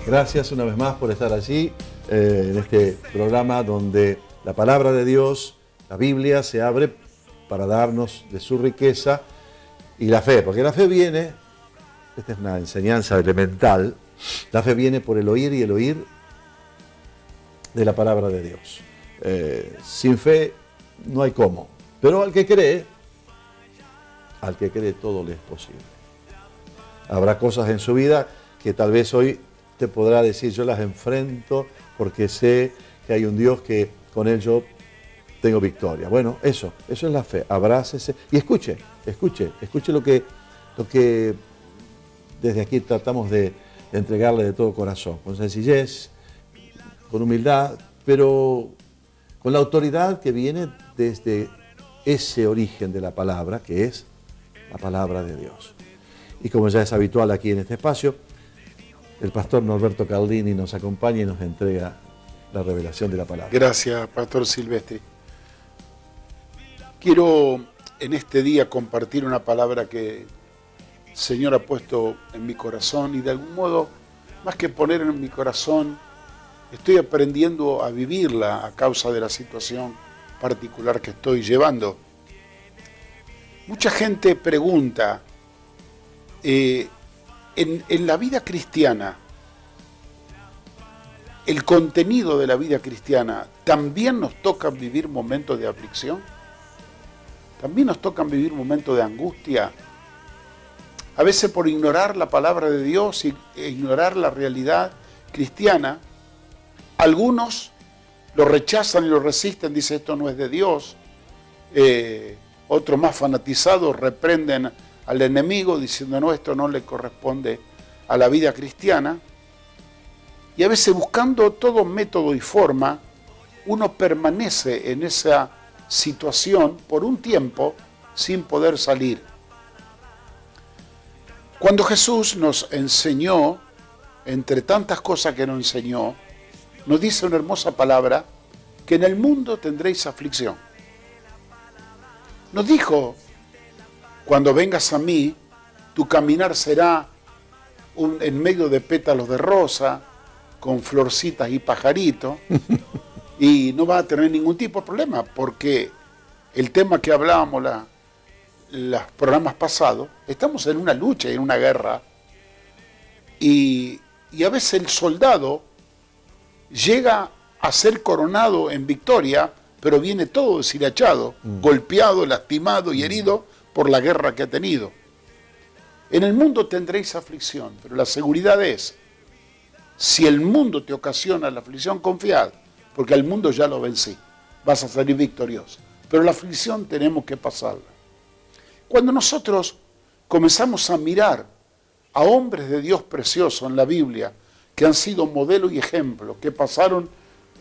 Gracias una vez más por estar allí en este programa donde la palabra de Dios, la Biblia, se abre para darnos de su riqueza y la fe, porque la fe viene, esta es una enseñanza elemental, la fe viene por el oír y el oír de la palabra de Dios. Sin fe no hay cómo, pero al que cree todo le es posible. Habrá cosas en su vida que tal vez hoy te podrá decir, yo las enfrento porque sé que hay un Dios que con él yo tengo victoria. Bueno, eso es la fe. Abrácese y escuche lo que desde aquí tratamos de entregarle de todo corazón, con sencillez, con humildad, pero con la autoridad que viene desde ese origen de la palabra, que es la palabra de Dios. Y como ya es habitual aquí en este espacio, el pastor Norberto Caldini nos acompaña y nos entrega la revelación de la palabra. Gracias, pastor Silvestri. Quiero en este día compartir una palabra que el Señor ha puesto en mi corazón y de algún modo, más que poner en mi corazón, estoy aprendiendo a vivirla a causa de la situación particular que estoy llevando. Mucha gente pregunta, en la vida cristiana, el contenido de la vida cristiana, ¿también nos tocan vivir momentos de aflicción? ¿También nos tocan vivir momentos de angustia? A veces por ignorar la palabra de Dios e ignorar la realidad cristiana, algunos lo rechazan y lo resisten, dicen esto no es de Dios. Otros más fanatizados reprenden al enemigo diciendo no, esto no le corresponde a la vida cristiana. Y a veces buscando todo método y forma, uno permanece en esa situación por un tiempo sin poder salir. Cuando Jesús nos enseñó, entre tantas cosas que nos enseñó, nos dice una hermosa palabra, que en el mundo tendréis aflicción. Nos dijo, cuando vengas a mí, tu caminar será en medio de pétalos de rosa, con florcitas y pajaritos, y no va a tener ningún tipo de problema, porque el tema que hablábamos los programas pasados, estamos en una lucha, en una guerra, y a veces el soldado llega a ser coronado en victoria, pero viene todo deshilachado, golpeado, lastimado y herido por la guerra que ha tenido. En el mundo tendréis aflicción, pero la seguridad es, si el mundo te ocasiona la aflicción, confiad, porque al mundo ya lo vencí, vas a salir victorioso. Pero la aflicción tenemos que pasarla. Cuando nosotros comenzamos a mirar a hombres de Dios preciosos en la Biblia, que han sido modelo y ejemplo, que pasaron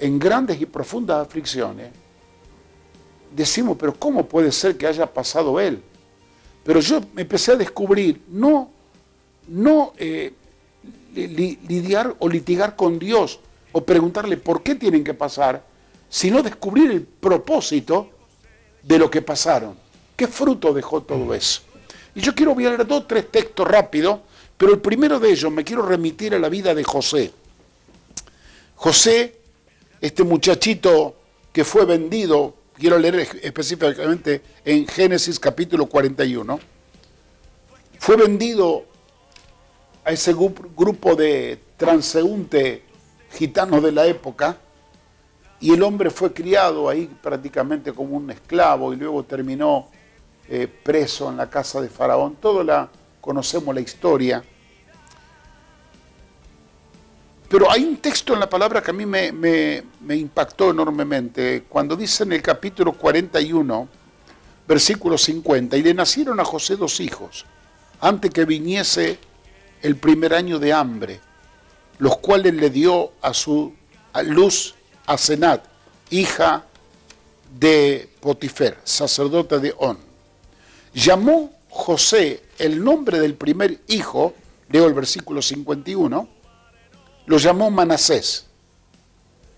en grandes y profundas aflicciones, decimos, pero ¿cómo puede ser que haya pasado él? Pero yo me empecé a descubrir, no lidiar o litigar con Dios o preguntarle por qué tienen que pasar, sino descubrir el propósito de lo que pasaron. ¿Qué fruto dejó todo eso? Y yo quiero leer 2 o 3 textos rápidos, pero el primero de ellos me quiero remitir a la vida de José. José, este muchachito que fue vendido, quiero leer específicamente en Génesis capítulo 41, fue vendido a ese grupo de transeúntes gitanos de la época, y el hombre fue criado ahí prácticamente como un esclavo y luego terminó preso en la casa de Faraón. Conocemos la historia. Pero hay un texto en la palabra que a mí me impactó enormemente. Cuando dice en el capítulo 41, versículo 50, y le nacieron a José 2 hijos, antes que viniese el primer año de hambre, los cuales le dio a luz a Senat, hija de Potifer, sacerdote de On. Llamó José el nombre del primer hijo, leo el versículo 51, lo llamó Manasés,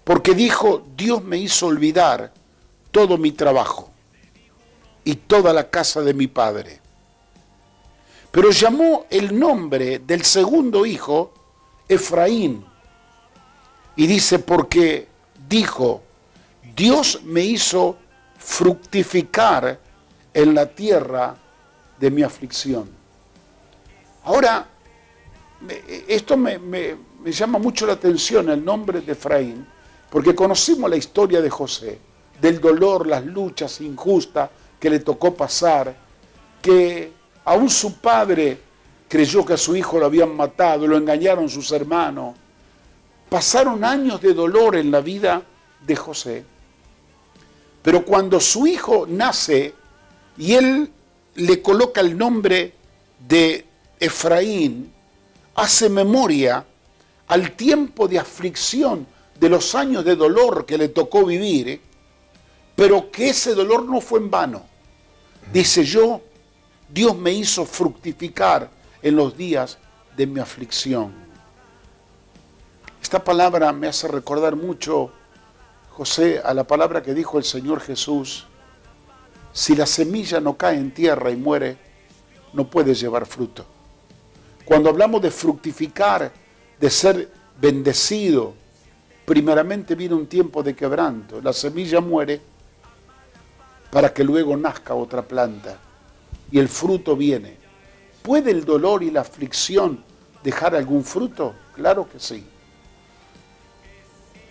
porque dijo, Dios me hizo olvidar todo mi trabajo y toda la casa de mi padre. Pero llamó el nombre del segundo hijo Efraín, Y dice, porque dijo, Dios me hizo fructificar en la tierra de mi aflicción. Ahora, esto me llama mucho la atención, el nombre de Efraín, porque conocimos la historia de José, del dolor, las luchas injustas que le tocó pasar, que aún su padre creyó que a su hijo lo habían matado, lo engañaron sus hermanos. Pasaron años de dolor en la vida de José, pero cuando su hijo nace y él le coloca el nombre de Efraín, hace memoria al tiempo de aflicción, de los años de dolor que le tocó vivir, pero que ese dolor no fue en vano. Dice, Dios me hizo fructificar en los días de mi aflicción. Esta palabra me hace recordar mucho, José, a la palabra que dijo el Señor Jesús: si la semilla no cae en tierra y muere, no puede llevar fruto. Cuando hablamos de fructificar, de ser bendecido, primeramente viene un tiempo de quebranto. La semilla muere para que luego nazca otra planta y el fruto viene. ¿Puede el dolor y la aflicción dejar algún fruto? Claro que sí.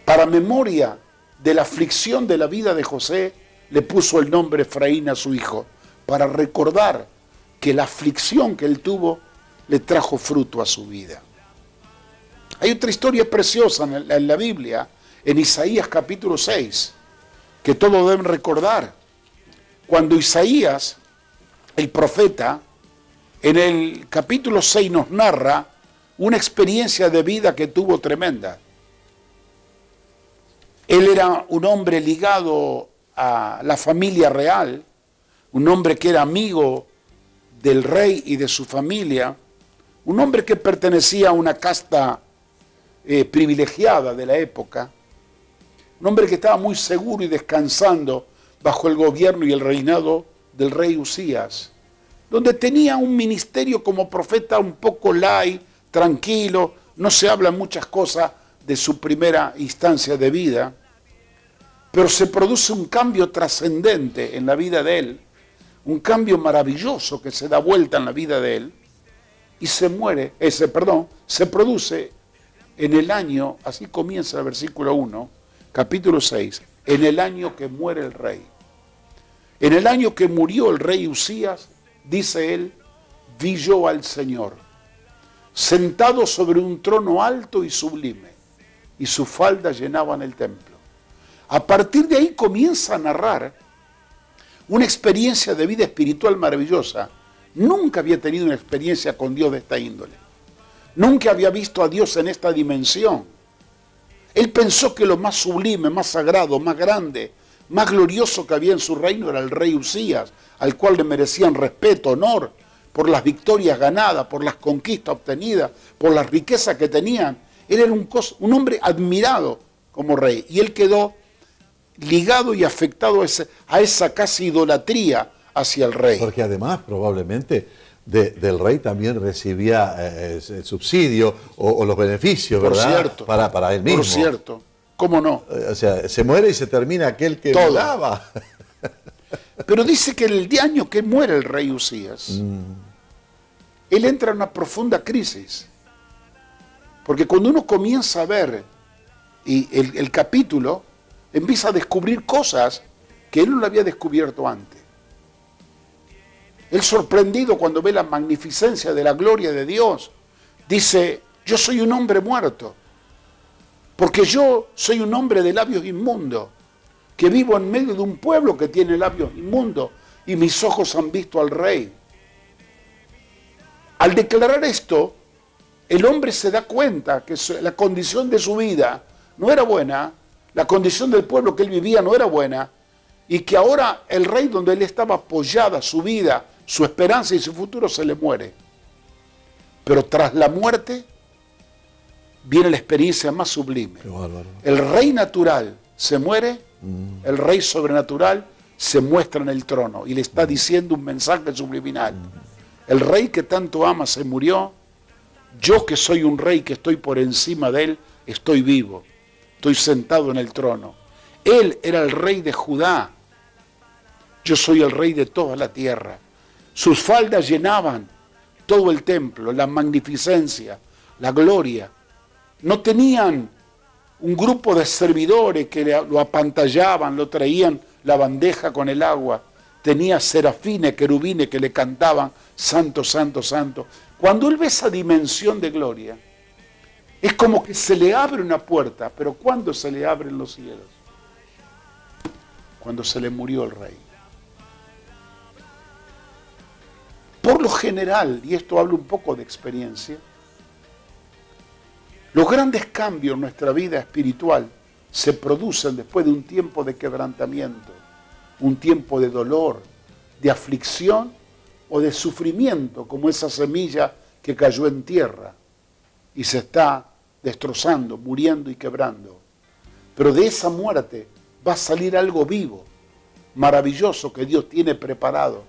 Para memoria de la aflicción de la vida de José, le puso el nombre Efraín a su hijo, para recordar que la aflicción que él tuvo le trajo fruto a su vida. Hay otra historia preciosa en la Biblia, en Isaías capítulo 6, que todos deben recordar. Cuando Isaías, el profeta, en el capítulo 6 nos narra una experiencia de vida que tuvo tremenda. Él era un hombre ligado a la familia real, un hombre que era amigo del rey y de su familia, un hombre que pertenecía a una casta privilegiada de la época, un hombre que estaba muy seguro y descansando bajo el gobierno y el reinado del rey Usías, donde tenía un ministerio como profeta un poco light, tranquilo, no se hablan muchas cosas de su primera instancia de vida, pero se produce un cambio trascendente en la vida de él, un cambio maravilloso que se da vuelta en la vida de él, y se produce en el año, así comienza el versículo 1, capítulo 6, en el año que muere el rey. En el año que murió el rey Usías, dice él, vi yo al Señor, sentado sobre un trono alto y sublime, y sus faldas llenaban el templo. A partir de ahí comienza a narrar una experiencia de vida espiritual maravillosa. Nunca había tenido una experiencia con Dios de esta índole. Nunca había visto a Dios en esta dimensión. Él pensó que lo más sublime, más sagrado, más grande, más glorioso que había en su reino era el rey Usías, al cual le merecían respeto, honor, por las victorias ganadas, por las conquistas obtenidas, por las riquezas que tenían. Él era un hombre admirado como rey, y él quedó ligado y afectado a esa casi idolatría hacia el rey. Porque además probablemente del rey también recibía el subsidio o los beneficios, ¿verdad? Por cierto. Para él mismo. Por cierto. ¿Cómo no? O sea, se muere y se termina aquel que daba. Pero dice que el año que muere el rey Usías, él entra en una profunda crisis. Porque cuando uno comienza a ver el capítulo, empieza a descubrir cosas que él no lo había descubierto antes. Él, sorprendido cuando ve la magnificencia de la gloria de Dios, dice, yo soy un hombre muerto, porque yo soy un hombre de labios inmundos, que vivo en medio de un pueblo que tiene labios inmundos, y mis ojos han visto al rey. Al declarar esto, el hombre se da cuenta que la condición de su vida no era buena, la condición del pueblo que él vivía no era buena, y que ahora el rey donde él estaba apoyada su vida, su esperanza y su futuro se le muere. Pero tras la muerte viene la experiencia más sublime. El rey natural se muere, el rey sobrenatural se muestra en el trono y le está diciendo un mensaje subliminal. El rey que tanto ama se murió, yo que soy un rey que estoy por encima de él, estoy vivo. estoy sentado en el trono. Él era el rey de Judá. Yo soy el rey de toda la tierra. Sus faldas llenaban todo el templo, la magnificencia, la gloria. No tenían un grupo de servidores que lo apantallaban, lo traían la bandeja con el agua. Tenía serafines, querubines que le cantaban, santo, santo, santo. Cuando él ve esa dimensión de gloria, es como que se le abre una puerta. Pero ¿cuándo se le abren los cielos? Cuando se le murió el rey. Por lo general, y esto habla un poco de experiencia, los grandes cambios en nuestra vida espiritual se producen después de un tiempo de quebrantamiento, un tiempo de dolor, de aflicción o de sufrimiento, como esa semilla que cayó en tierra y se está destrozando, muriendo y quebrando. Pero de esa muerte va a salir algo vivo, maravilloso, que Dios tiene preparado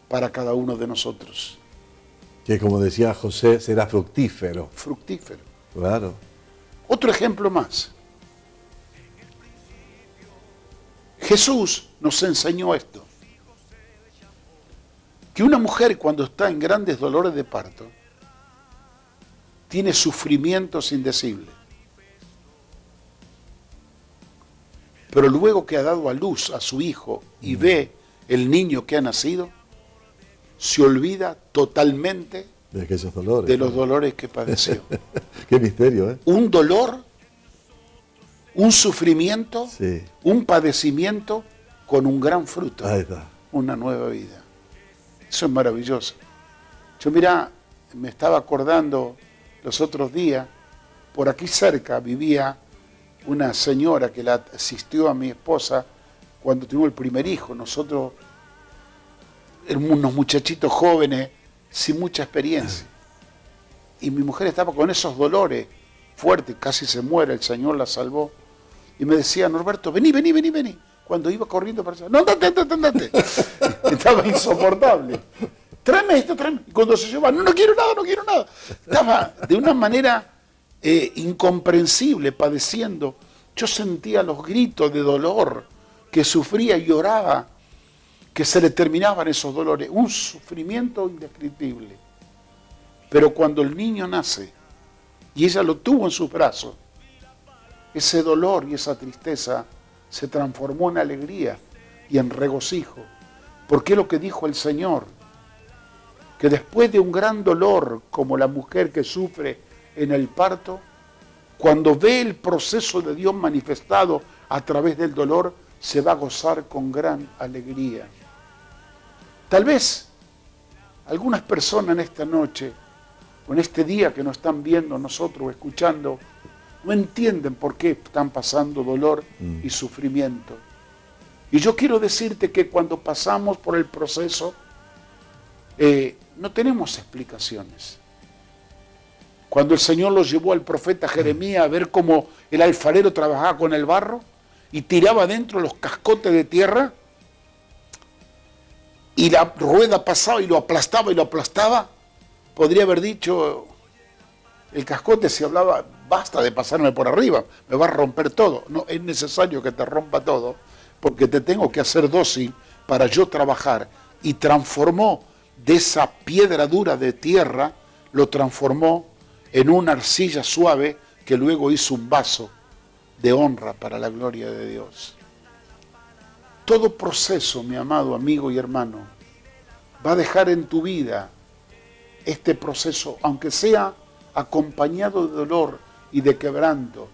para cada uno de nosotros. Que como decía José, será fructífero. Fructífero. Claro. Otro ejemplo más. Jesús nos enseñó esto. Que una mujer cuando está en grandes dolores de parto, tiene sufrimientos indecibles. Pero luego que ha dado a luz a su hijo y ve el niño que ha nacido, se olvida totalmente de aquellos dolores, de los dolores que padeció. Qué misterio, ¿eh? Un dolor, un sufrimiento, sí, un padecimiento con un gran fruto. Ahí está. Una nueva vida. Eso es maravilloso. Yo, mira, me estaba acordando los otros días, por aquí cerca vivía una señora que la asistió a mi esposa cuando tuvimos el primer hijo. Nosotros éramos unos muchachitos jóvenes sin mucha experiencia. Y mi mujer estaba con esos dolores fuertes, casi se muere, el Señor la salvó. Y me decía, Norberto, vení, vení, vení, vení. Cuando iba corriendo para allá, no, andate, andate, andate. Estaba insoportable. Tráeme esto, tráeme. Y cuando se llevaba, no, no quiero nada, no quiero nada. Estaba de una manera incomprensible, padeciendo. Yo sentía los gritos de dolor que sufría y lloraba, que se le terminaban esos dolores. Un sufrimiento indescriptible. Pero cuando el niño nace y ella lo tuvo en sus brazos, ese dolor y esa tristeza se transformó en alegría y en regocijo. Porque es lo que dijo el Señor, que después de un gran dolor, como la mujer que sufre en el parto, cuando ve el proceso de Dios manifestado a través del dolor, se va a gozar con gran alegría. Tal vez algunas personas en esta noche, o en este día que nos están viendo nosotros, escuchando, no entienden por qué están pasando dolor y sufrimiento. Y yo quiero decirte que cuando pasamos por el proceso, no tenemos explicaciones. Cuando el Señor los llevó al profeta Jeremías a ver cómo el alfarero trabajaba con el barro y tiraba dentro los cascotes de tierra, y la rueda pasaba y lo aplastaba, podría haber dicho, el cascote, si hablaba, basta de pasarme por arriba, me va a romper todo. No, es necesario que te rompa todo, porque te tengo que hacer dócil para yo trabajar. Y transformó de esa piedra dura de tierra, lo transformó en una arcilla suave que luego hizo un vaso de honra para la gloria de Dios. Todo proceso, mi amado amigo y hermano, va a dejar en tu vida este proceso, aunque sea acompañado de dolor y de quebranto,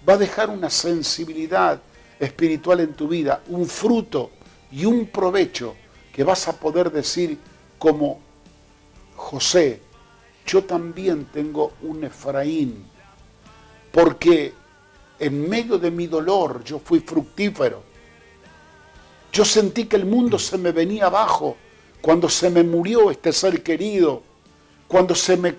va a dejar una sensibilidad espiritual en tu vida, un fruto y un provecho que vas a poder decir como José, yo también tengo un Efraín, porque en medio de mi dolor yo fui fructífero. Yo sentí que el mundo se me venía abajo cuando se me murió este ser querido, cuando se me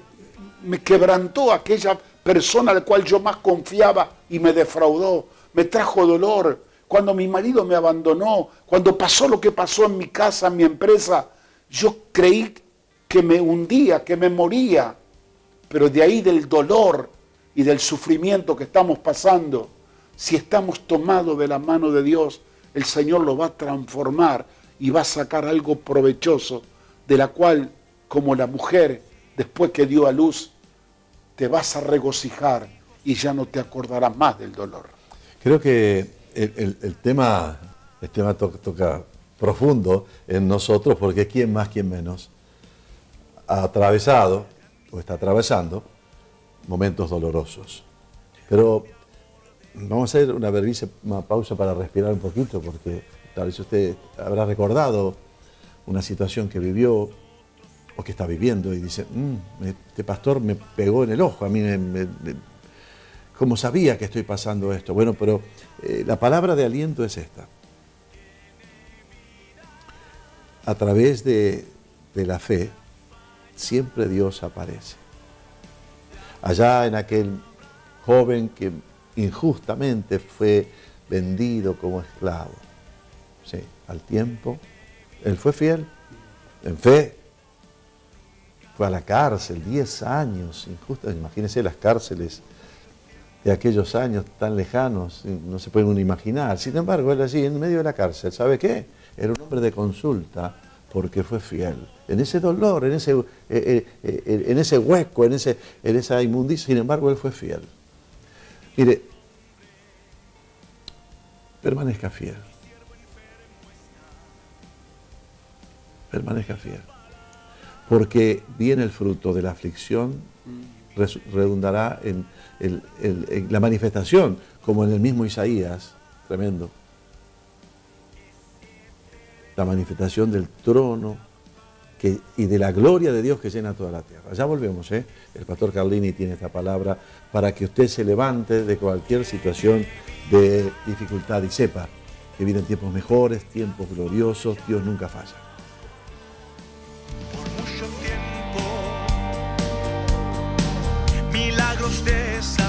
quebrantó aquella persona al cual yo más confiaba y me defraudó, me trajo dolor, cuando mi marido me abandonó, cuando pasó lo que pasó en mi casa, en mi empresa, yo creí que me hundía, que me moría, pero de ahí del dolor y del sufrimiento que estamos pasando, Si estamos tomados de la mano de Dios, el Señor lo va a transformar y va a sacar algo provechoso, de la cual, como la mujer, después que dio a luz, te vas a regocijar y ya no te acordarás más del dolor. Creo que el tema toca profundo en nosotros, porque quién más, quién menos ha atravesado o está atravesando momentos dolorosos. Pero vamos a hacer una brevísima pausa para respirar un poquito, porque tal vez usted habrá recordado una situación que vivió o que está viviendo y dice, este pastor me pegó en el ojo, a mí ¿cómo sabía que estoy pasando esto? Bueno, pero la palabra de aliento es esta. A través de la fe, siempre Dios aparece. Allá en aquel joven que injustamente fue vendido como esclavo, sí, al tiempo, él fue fiel, en fe, fue a la cárcel, 10 años, injusto, imagínense las cárceles de aquellos años tan lejanos, no se pueden uno imaginar. Sin embargo, él allí en medio de la cárcel, ¿sabe qué? Era un hombre de consulta porque fue fiel. En ese dolor, en ese hueco, en esa inmundicia, sin embargo, él fue fiel. Mire, permanezca fiel. Permanezca fiel. Porque viene el fruto de la aflicción, redundará en la manifestación, como en el mismo Isaías, tremendo, la manifestación del trono y de la gloria de Dios que llena toda la tierra. Ya volvemos, ¿eh? El pastor Carlini tiene esta palabra para que usted se levante de cualquier situación de dificultad y sepa que vienen tiempos mejores, tiempos gloriosos, Dios nunca falla. Milagros de esa